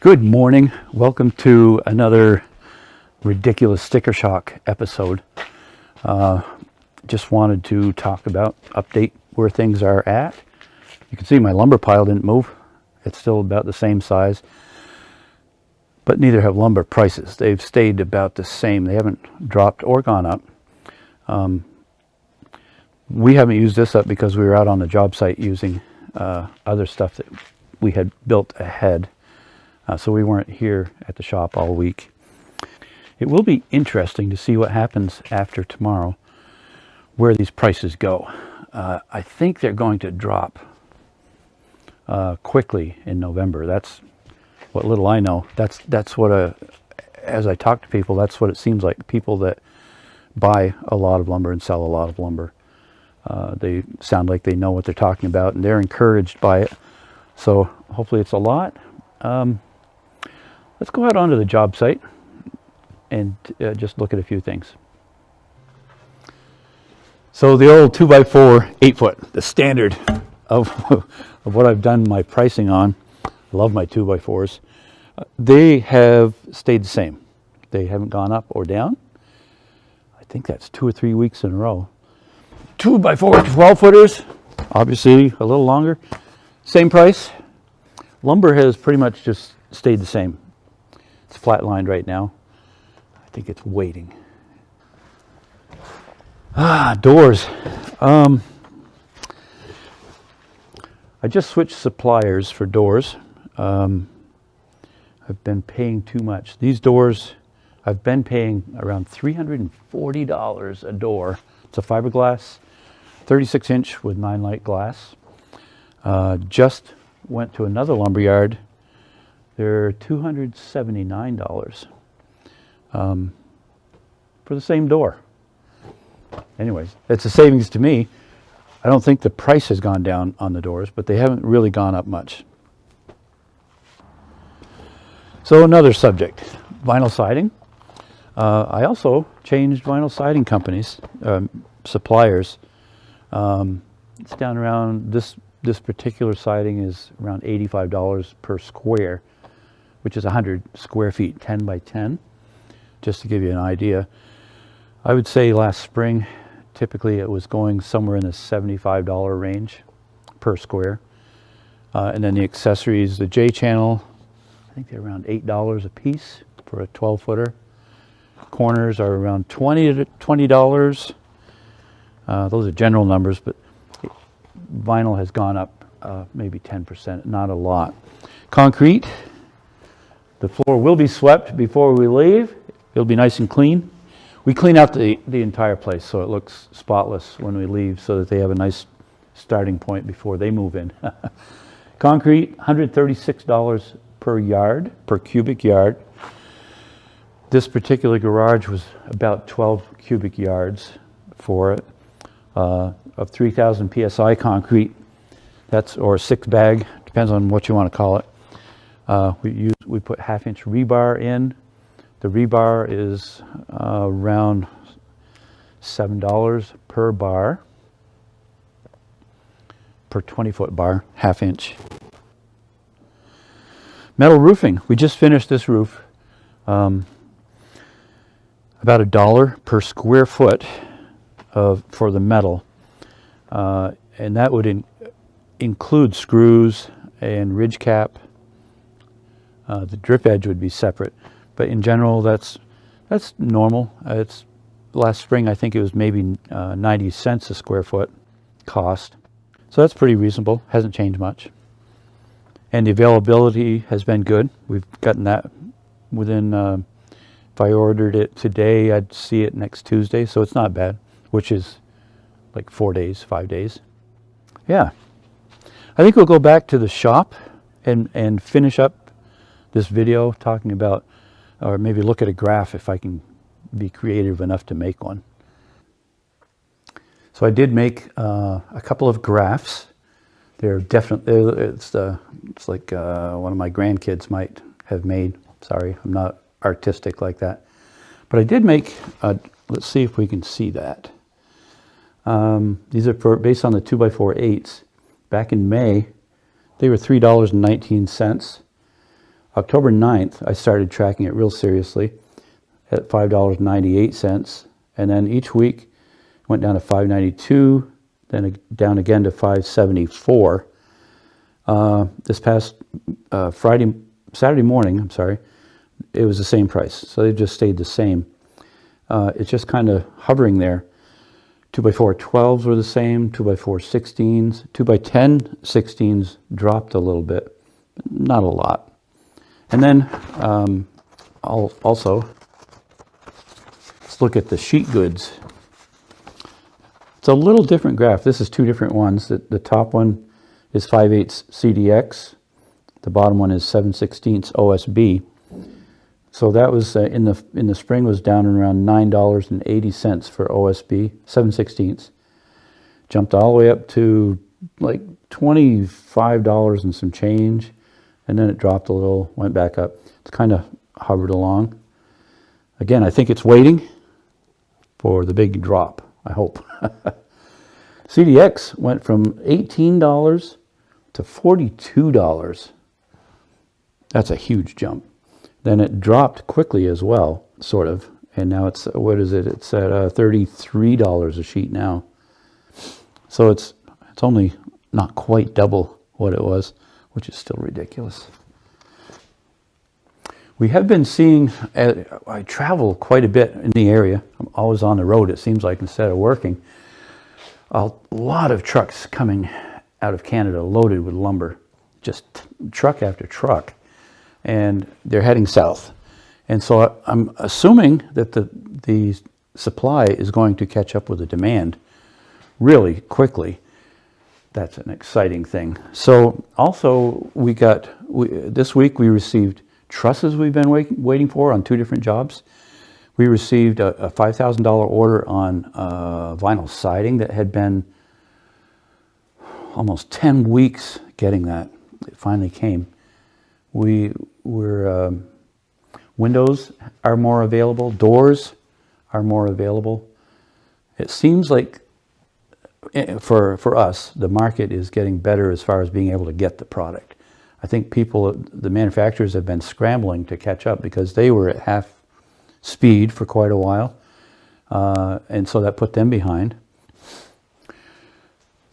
Good morning. Welcome to another ridiculous sticker shock episode. Just wanted to talk about, update where things are at. You can see my lumber pile didn't move. It's still about the same size, but neither have lumber prices. They've stayed about the same. They haven't dropped or gone up. We haven't used this up because we were out on the job site using other stuff that we had built ahead. So we weren't here at the shop all week. It will be interesting to see what happens after tomorrow, where these prices go. I think they're going to drop quickly in November. That's what little I know. That's what as I talk to people, that's what it seems like. People that buy a lot of lumber and sell a lot of lumber, they sound like they know what they're talking about, and they're encouraged by it. So hopefully it's a lot. Let's go out onto the job site and just look at a few things. So the old 2x4 8-foot, the standard of what I've done my pricing on. I love my 2x4s. They have stayed the same. They haven't gone up or down. I think that's 2 or 3 weeks in a row. 2x4 12-footers, obviously a little longer. Same price. Lumber has pretty much just stayed the same. It's flatlined right now. I think it's waiting. Doors. I just switched suppliers for doors. I've been paying too much. These doors, I've been paying around $340 a door. It's a fiberglass, 36-inch with 9-light glass. Just went to another lumberyard. They're $279 for the same door. Anyways, it's a savings to me. I don't think the price has gone down on the doors, but they haven't really gone up much. So another subject, vinyl siding. I also changed vinyl siding companies, suppliers. It's down around, this particular siding is around $85 per square, which is 100 square feet, 10 by 10, just to give you an idea. I would say last spring, typically it was going somewhere in the $75 range per square. And then the accessories, the J-channel, I think they're around $8 a piece for a 12-footer. Corners are around $20. Those are general numbers, but vinyl has gone up maybe 10%, not a lot. Concrete, the floor will be swept before we leave. It'll be nice and clean. We clean out the entire place so it looks spotless when we leave, so that they have a nice starting point before they move in. Concrete, $136 per yard, per cubic yard. This particular garage was about 12 cubic yards for it, of 3,000 PSI concrete. That's, or 6-bag, depends on what you want to call it. We put 1/2-inch rebar in. The rebar is around $7 per bar, per 20-foot bar, 1/2-inch. Metal roofing. We just finished this roof. About $1 per square foot for the metal, and that would include screws and ridge cap. The drip edge would be separate, but in general, that's normal. It's last spring, I think it was maybe 90 cents a square foot cost, so that's pretty reasonable. Hasn't changed much, and the availability has been good. We've gotten that within. If I ordered it today, I'd see it next Tuesday, so it's not bad, which is like 4 days, 5 days. Yeah, I think we'll go back to the shop and finish up this video talking about, or maybe look at a graph if I can be creative enough to make one. So I did make a couple of graphs. They're definitely, it's like one of my grandkids might have made. Sorry, I'm not artistic like that. But I did make, let's see if we can see that. These are based on the 2x4 8s. Back in May, they were $3.19. October 9th, I started tracking it real seriously at $5.98. And then each week went down to $5.92, then down again to $5.74. This past Saturday morning, I'm sorry, it was the same price. So they just stayed the same. It's just kind of hovering there. 2x4 12s were the same, 2x4 16s, 2x10 16s dropped a little bit, not a lot. And then also, let's look at the sheet goods. It's a little different graph. This is two different ones. The top one is 5/8 CDX. The bottom one is 7/16 OSB. So that was in the spring was down around $9.80 for OSB 7/16. Jumped all the way up to like $25 and some change, and then it dropped a little, went back up. It's kind of hovered along. Again, I think it's waiting for the big drop, I hope. CDX went from $18 to $42. That's a huge jump. Then it dropped quickly as well, sort of, and now it's, what is it? It's at $33 a sheet now. So it's only not quite double what it was, which is still ridiculous. We have been seeing, I travel quite a bit in the area. I'm always on the road, it seems like, instead of working. A lot of trucks coming out of Canada loaded with lumber, just truck after truck. And they're heading south. And so I'm assuming that the supply is going to catch up with the demand really quickly. That's an exciting thing. So also this week we received trusses we've been waiting for on two different jobs. We received a $5,000 order on vinyl siding that had been almost 10 weeks getting that. It finally came. Windows are more available, doors are more available. It seems like for us, the market is getting better as far as being able to get the product. I think the manufacturers have been scrambling to catch up because they were at half speed for quite a while. And so that put them behind.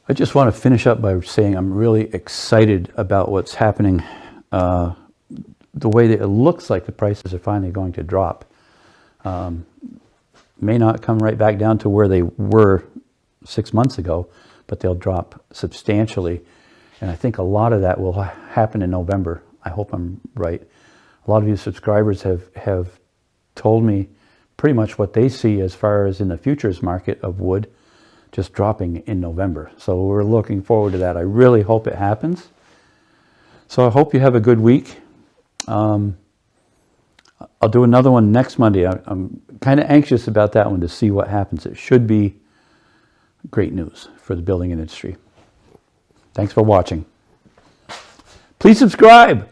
I just want to finish up by saying I'm really excited about what's happening. The way that it looks like the prices are finally going to drop. May not come right back down to where they were 6 months ago, but they'll drop substantially. And I think a lot of that will happen in November. I hope I'm right. A lot of you subscribers have told me pretty much what they see as far as in the futures market of wood just dropping in November. So we're looking forward to that. I really hope it happens. So I hope you have a good week. I'll do another one next Monday. I'm kind of anxious about that one to see what happens. It should be great news for the building industry. Thanks for watching. Please subscribe.